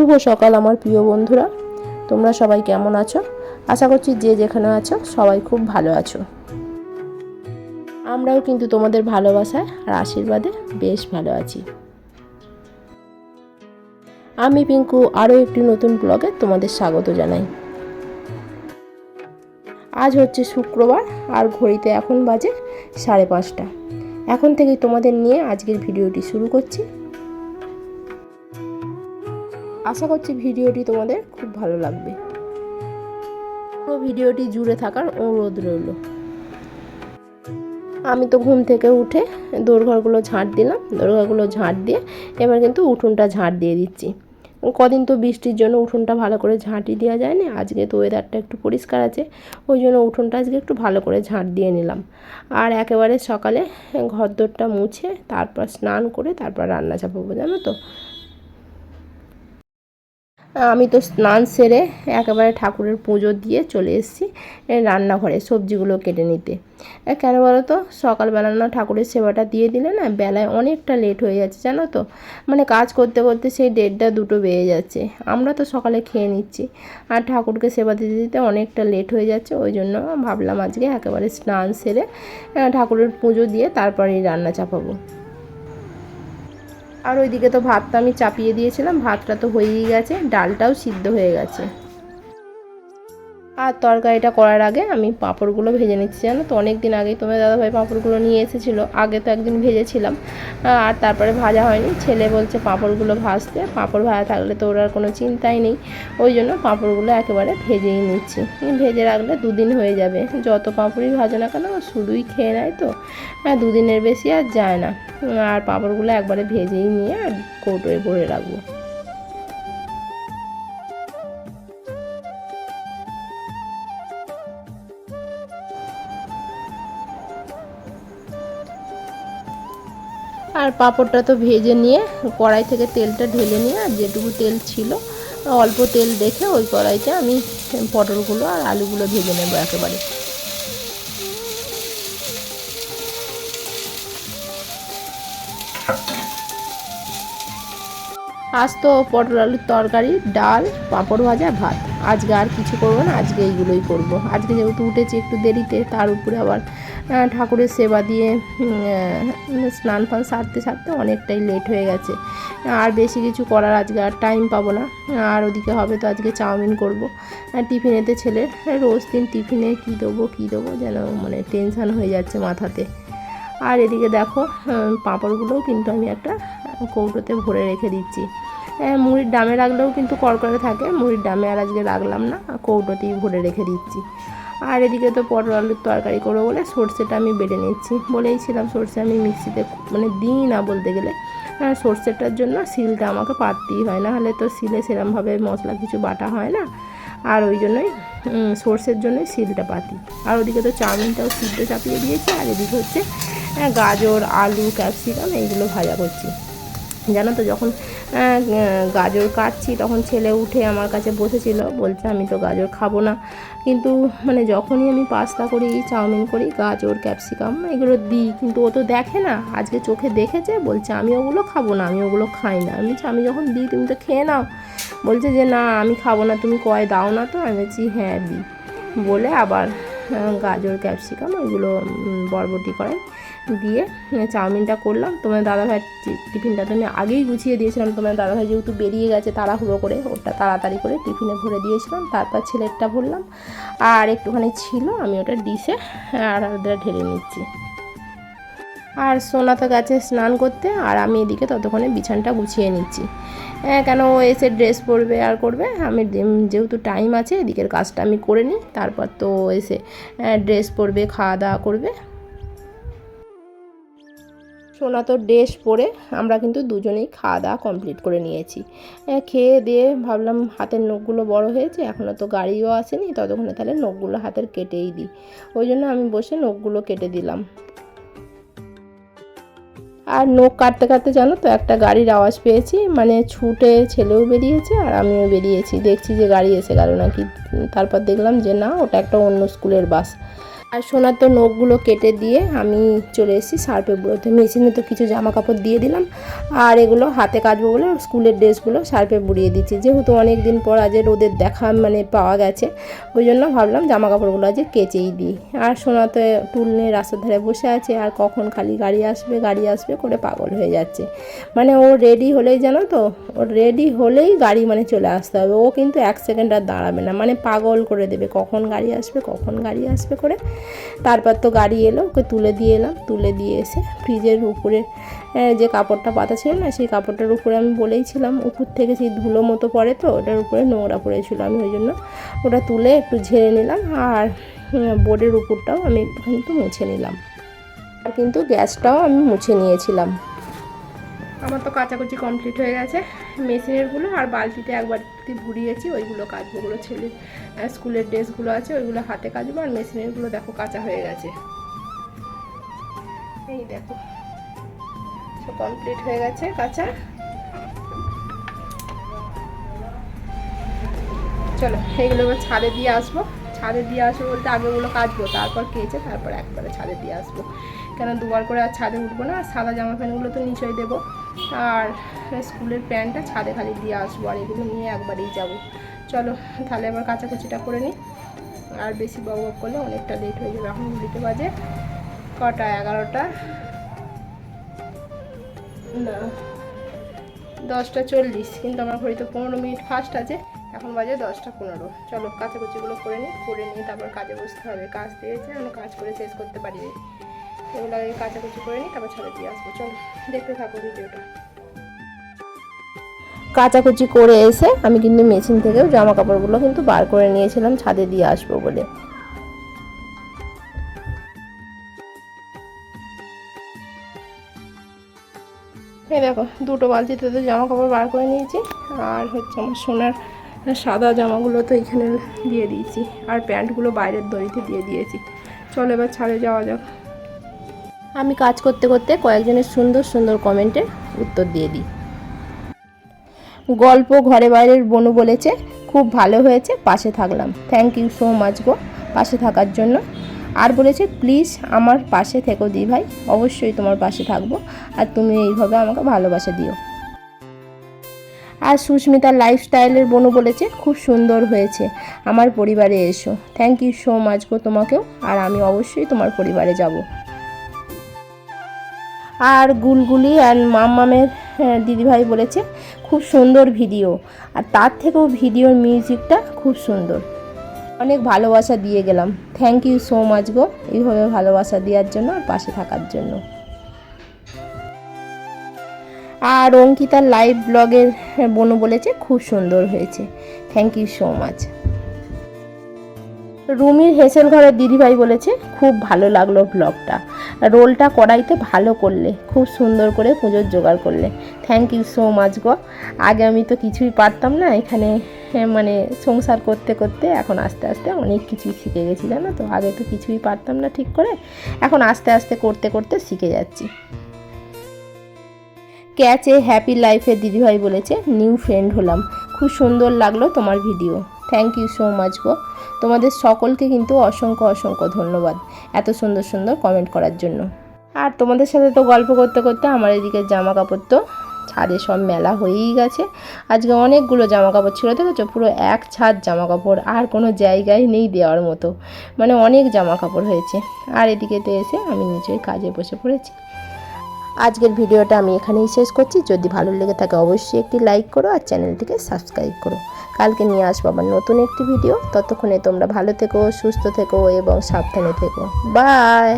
শুভ সকাল আমার প্রিয় বন্ধুরা, তোমরা সবাই কেমন আছো? আশা করছি যে যেখানে আছো সবাই খুব ভালো আছো। আমরাও কিন্তু তোমাদের ভালোবাসায় আর আশীর্বাদে বেশ ভালো আছি। আমি পিঙ্কু আরও একটি নতুন ব্লগে তোমাদের স্বাগত জানাই। আজ হচ্ছে শুক্রবার আর ঘড়িতে এখন বাজে 5:30। এখন থেকেই তোমাদের নিয়ে আজকের ভিডিওটি শুরু করছি। আশা করছি ভিডিওটি তোমাদের খুব ভালো লাগবে। পুরো ভিডিওটি জুড়ে থাকার অনুরোধ রইল। আমি তো ঘুম থেকে উঠে দোরঘরগুলো ঝাঁট দিলাম। দোরঘরগুলো ঝাঁট দিয়ে এবার কিন্তু উঠোনটা ঝাঁট দিয়ে দিচ্ছি। কদিন তো বৃষ্টির জন্য উঠোনটা ভালো করে ঝাঁটি দেওয়া যায়নি। আজকে তো ওয়েদারটা একটু পরিষ্কার আছে, ওই জন্য উঠোনটা আজকে একটু ভালো করে ঝাঁট দিয়ে নিলাম। আর একেবারে সকালে ঘরদোরটা মুছে তারপর স্নান করে তারপর রান্না চাপাবো, জানো তো। আমি তো স্নান সেরে একেবারে ঠাকুরের পুজো দিয়ে চলে এসেছি রান্নাঘরে সবজিগুলো কেটে নিতে। কেন বলো তো, সকালবেলা না ঠাকুরের সেবাটা দিয়ে দিলে না বেলায় অনেকটা লেট হয়ে যাচ্ছে, জানো তো। মানে কাজ করতে করতে সেই 1:30 2 বেজে যাচ্ছে। আমরা তো সকালে খেয়ে নিচ্ছি আর ঠাকুরকে সেবা দিতে দিতে অনেকটা লেট হয়ে যাচ্ছে। ওই জন্য ভাবলাম আজকে একেবারে স্নান সেরে ঠাকুরের পুজো দিয়ে তারপরেই রান্না চাপাবো। আর ওইদিকে তো ভাতটা আমি চাপিয়ে দিয়েছিলাম, ভাতটা তো হয়েই গেছে, ডালটাও সিদ্ধ হয়ে গেছে। আর তরকারিটা করার আগে আমি পাঁপড়গুলো ভেজে নিচ্ছি, জানো তো। অনেক দিন আগেই তোমার দাদাভাই পাঁপড়গুলো নিয়ে এসেছিলো, আগে তো একদিন ভেজেছিলাম আর তারপরে ভাজা হয়নি। ছেলে বলছে পাঁপড়গুলো ভাজতে, পাঁপড় ভাজা থাকলে তো ওর আর কোনো চিন্তাই নেই। ওই জন্য পাঁপড়গুলো একেবারে ভেজেই নিচ্ছি। ভেজে রাখলে 2 দিন হয়ে যাবে। যত পাঁপড়ই ভাজো না কেন শুধুই খেয়ে নেয় তো, 2 দিনের বেশি আর যায় না। আর পাঁপড়গুলো একবারে ভেজেই নিয়ে আর কৌটোয় ভরে রাখবো। আর পাঁপড়টা তো ভেজে নিয়ে কড়াই থেকে তেলটা ঢেলে নিয়ে আর যেটুকু তেল ছিল অল্প তেল দেখে ওই কড়াইতে আমি পটলগুলো আর আলুগুলো ভেজে নেবো একেবারে। আজ তো পটল আলুর তরকারি, ডাল, পাঁপড় ভাজা, ভাত। আজকে আর কিছু করবো না, আজকে এইগুলোই করব। আজকে যেহেতু উঠেছি একটু দেরিতে, তার উপরে আবার ঠাকুরের সেবা দিয়ে স্নান ফান সারতে সারতে অনেকটাই লেট হয়ে গেছে। আর বেশি কিছু করার আজকে আর টাইম পাবো না। আর ওদিকে হবে তো আজকে চাউমিন করব টিফিনেতে ছেলের। রোজ দিন টিফিনে কী দেবো যেন মানে টেনশান হয়ে যাচ্ছে মাথাতে। আর এদিকে দেখো পাঁপড়গুলোও কিন্তু আমি একটা কৌটোতে ভরে রেখে দিচ্ছি। মুড়ির ডামে রাখলেও কিন্তু কড়কড়ে থাকে, মুড়ির ডামে আর আজকে রাখলাম না, কৌটোতেই ভরে রেখে দিচ্ছি। আর এদিকে তো পটল আলুর তরকারি করবো বলে সর্ষেটা আমি বেটে নিচ্ছি। বলেইছিলাম সর্ষে আমি মিক্সিতে মানে দিই না বলতে গেলে। সর্ষেটার জন্য শিলটা আমাকে পাততেই হয়, না হলে তো শিলে সেরমভাবে মশলা কিছু বাটা হয় না। আর ওই জন্যই সর্ষের জন্যই শিলটা পাতি। আর ওদিকে তো চাউমিনটাও সিদ্ধ চাপিয়ে দিয়েছি। আর এদিকে হচ্ছে গাজর, আলু, ক্যাপসিকাম এইগুলো ভাজা করছি। জানো তো, যখন গাজর কাটছি তখন ছেলে উঠে আমার কাছে বসেছিল, বলছে আমি তো গাজর খাবো না। কিন্তু মানে যখনই আমি পাস্তা করি, চাউমিন করি, গাজর, ক্যাপসিকাম এগুলো দিই, কিন্তু ও তো দেখে না। আজকে চোখে দেখেছে, বলছে আমি ওগুলো খাবো না, আমি ওগুলো খাই না। আমি যখন দিই তুমি তো খেয়ে নাও। বলছে যে না আমি খাবো না, তুমি কয় দাও না তো। আমি বলছি হ্যাঁ দিই বলে আবার গাজর, ক্যাপসিকাম ওইগুলো বরবটি করাই দিয়ে চাউমিনটা করলাম। তোমার দাদাভাই টিফিনটা তো আমি আগেই গুছিয়ে দিয়েছিলাম। তোমার দাদাভাই যেহেতু বেরিয়ে গেছে তাড়াহুড়ো করে, ওটা তাড়াতাড়ি করে টিফিনে ভরে দিয়েছিলাম। তারপর ছেলেরটা ভরলাম আর একটুখানি ছিল, আমি ওটা ডিশে আর ওটা ঢেলে নিচ্ছি। আর সোনা তো গেছে স্নান করতে, আর আমি এদিকে ততক্ষণে বিছানটা গুছিয়ে নিচ্ছি। কেন ও এসে ড্রেস পরবে আর করবে, আমি যেহেতু টাইম আছে এদিকের কাজটা আমি করে নিই, তারপর তো এসে ড্রেস পরবে, খাওয়া দাওয়া করবে। সোনা তো ড্রেস পরে আমরা কিন্তু দুজনেই খাওয়া দাওয়া কমপ্লিট করে নিয়েছি। খেয়ে দিয়ে ভাবলাম হাতের নখগুলো বড় হয়েছে, এখনও তো গাড়িও আসেনি, ততক্ষণে তাহলে নখগুলো হাতের কেটেই দিই। ওই জন্য আমি বসে নখগুলো কেটে দিলাম। আর নখ কাটতে কাটতে জানো তো একটা গাড়ির আওয়াজ পেয়েছি, মানে ছুটে ছেলেও বেরিয়েছে আর আমিও বেরিয়েছি। দেখছি যে গাড়ি এসে গেল নাকি, তারপর দেখলাম যে না, ওটা একটা অন্য স্কুলের বাস। আর সোনার তো নখগুলো কেটে দিয়ে আমি চলে এসেছি সার্ফে বুড়োতে। মেশিনে তো কিছু জামা কাপড় দিয়ে দিলাম, আর এগুলো হাতে কাচবো বলে স্কুলের ড্রেসগুলো সার্ফে বুড়িয়ে দিচ্ছি। যেহেতু অনেক দিন পর আজ রোদের দেখা পাওয়া গেছে, ওই জন্য ভাবলাম জামা কাপড়গুলো আজ কেচেই দিই। আর সোনা তো টুল নিয়ে রাস্তার ধারে বসে আছে, আর কখন খালি গাড়ি আসবে করে পাগল হয়ে যাচ্ছে। ও রেডি হলেই, জানো তো, ও রেডি হলেই গাড়ি চলে আসতে হবে। ও কিন্তু 1 সেকেন্ড আর দাঁড়াবে না, পাগল করে দেবে কখন গাড়ি আসবে করে। তারপর তো গাড়ি এলো, ওকে তুলে দিয়ে এলাম। তুলে দিয়ে এসে ফ্রিজের উপরে যে কাপড়টা পাতা ছিল না, সেই কাপড়টার উপরে আমি বলেইছিলাম উপর থেকে সেই ধুলো মতো পড়ে, তো ওটার উপরে নোংরা পড়েছিল। আমি ওই জন্য ওটা তুলে একটু ঝেড়ে নিলাম, আর বোর্ডের উপরটাও আমি কিন্তু মুছে নিলাম, আর কিন্তু গ্যাসটাও আমি মুছে নিয়েছিলাম। আমার তো কাচাকুচি কমপ্লিট হয়ে গেছে। মেশিনেরগুলো আর বালতিতে একবার ঘুরিয়েছি, ওইগুলো কাচবোগুলো ছেলে স্কুলের ড্রেসগুলো আছে ওইগুলো হাতে কাচবো, আর মেশিনেরগুলো দেখো কাঁচা হয়ে গেছে। এই দেখো সব কমপ্লিট হয়ে গেছে কাঁচা। চলো এইগুলো এবার ছাদে দিয়ে আসবো। ছাদে দিয়ে আসবো বলতে আগে ওগুলো কাচবো, তারপর কেচে তারপর একবারে ছাদে দিয়ে আসবো। কেন দুবার করে আর ছাদে উঠবো না। সাদা জামা প্যান্টগুলো তো নিচেই দেবো, আর স্কুলের প্যান্টটা ছাদে খালি দিয়ে আসবো, আর এগুলো নিয়ে একবারেই যাবো। চলো তাহলে এবার কাচাকুচিটা করে নিই, আর বেশি বক করলে অনেকটা লেট হয়ে যাবে। এখন দিতে বাজে কটা, 11টা না 10টা 40, কিন্তু আমার ঘড়িতে 15 মিনিট ফাস্ট আছে। এখন বাজে 10টা 15। চলো কাচাকুচিগুলো করে নিয়ে তারপর কাজে বসতে হবে। কাজ দিয়েছে, আমি কাজ করে শেষ করতে পারিনি। এগুলো আগে কাচাকুচি করে নিই, তারপর ছাদে দিয়ে আসবো। চলো দেখতে থাকো ভিডিওটা। কাচাকুচি করে এসে আমি কিন্তু মেশিন থেকেও জামা কাপড়গুলো কিন্তু বার করে নিয়েছিলাম ছাদে দিয়ে আসবো বলে। এই দেখো দুটো বালতিতে তো জামা কাপড় বার করে নিয়েছি, আর আমার সোনার সাদা জামাগুলো তো এখানে দিয়ে দিয়েছি, আর প্যান্টগুলো বাইরের দড়িতে দিয়ে দিয়েছি। চলো এবার ছাদে যাওয়া যাক। আমি কাজ করতে করতে কয়েকজনের সুন্দর সুন্দর কমেন্টের উত্তর দিয়ে দিই। গল্প ঘরে বাইরের বনু বলেছে খুব ভালো হয়েছে, পাশে থাকলাম। থ্যাংক ইউ সো মাচ গো পাশে থাকার জন্য। আর বলেছে প্লিজ আমার পাশে থেকো দি ভাই, অবশ্যই তোমার পাশে থাকবো, আর তুমি এইভাবে আমাকে ভালোবাসা দিও। আর সুস্মিতার লাইফস্টাইলের বনু বলেছে খুব সুন্দর হয়েছে, আমার পরিবারে এসো। থ্যাংক ইউ সো মাচ গো তোমাকেও, আর আমি অবশ্যই তোমার পরিবারে যাব। আর গুলগুলি আর মামের দিদিভাই বলেছে খুব সুন্দর ভিডিও, আর তার থেকেও ভিডিওর মিউজিকটা খুব সুন্দর, অনেক ভালোবাসা দিয়ে গেলাম। থ্যাংক ইউ সো মাচ গো এইভাবে ভালোবাসা দেওয়ার জন্য আর পাশে থাকার জন্য। আর অঙ্কিতার লাইভ ব্লগের বনু বলেছে খুব সুন্দর হয়েছে, থ্যাংক ইউ সো মাচ। রুমির হেসেল ঘরের দিদিভাই বলেছে খুব ভালো লাগলো ব্লগটা, রোলটা কড়াইতে ভালো করলে, খুব সুন্দর করে পুজোর জোগাড় করলে। থ্যাংক ইউ সো মাচ গো। আগে আমি তো কিছুই পারতাম না এখানে, সংসার করতে করতে এখন আস্তে আস্তে অনেক কিছুই শিখে গেছি, জানো তো। আগে তো কিছুই পারতাম না ঠিক করে, এখন আস্তে আস্তে করতে করতে শিখে যাচ্ছি। ক্যাচে হ্যাপি লাইফের দিদিভাই বলেছে নিউ ফ্রেন্ড হলাম, খুব সুন্দর লাগলো তোমার video. Thank you so much গো। তোমাদের সকলকে কিন্তু অসংখ্য অসংখ্য ধন্যবাদ এত সুন্দর সুন্দর কমেন্ট করার জন্য। আর তোমাদের সাথে তো গল্প করতে করতে আমার এদিকে জামা কাপড় তো ছাদে সব মেলা হয়েই গেছে। আজকে অনেকগুলো জামা কাপড় ছিল, দেখেছো পুরো এক ছাদ জামা কাপড়, আর কোনো জায়গায় নেই দেওয়ার মতো, অনেক জামা কাপড় হয়েছে। আর এদিকেতে এসে আমি নিজেই কাজে বসে পড়েছি। আজকের ভিডিওটা আমি এখানেই শেষ করছি। যদি ভালো লেগে থাকে অবশ্যই একটি লাইক করো, আর চ্যানেলটিকে সাবস্ক্রাইব করো। কালকে নিয়ে আসবো আবার নতুন একটি ভিডিও। ততক্ষণে তোমরা ভালো থেকো, সুস্থ থেকো এবং সাবধানে থেকো। বাই।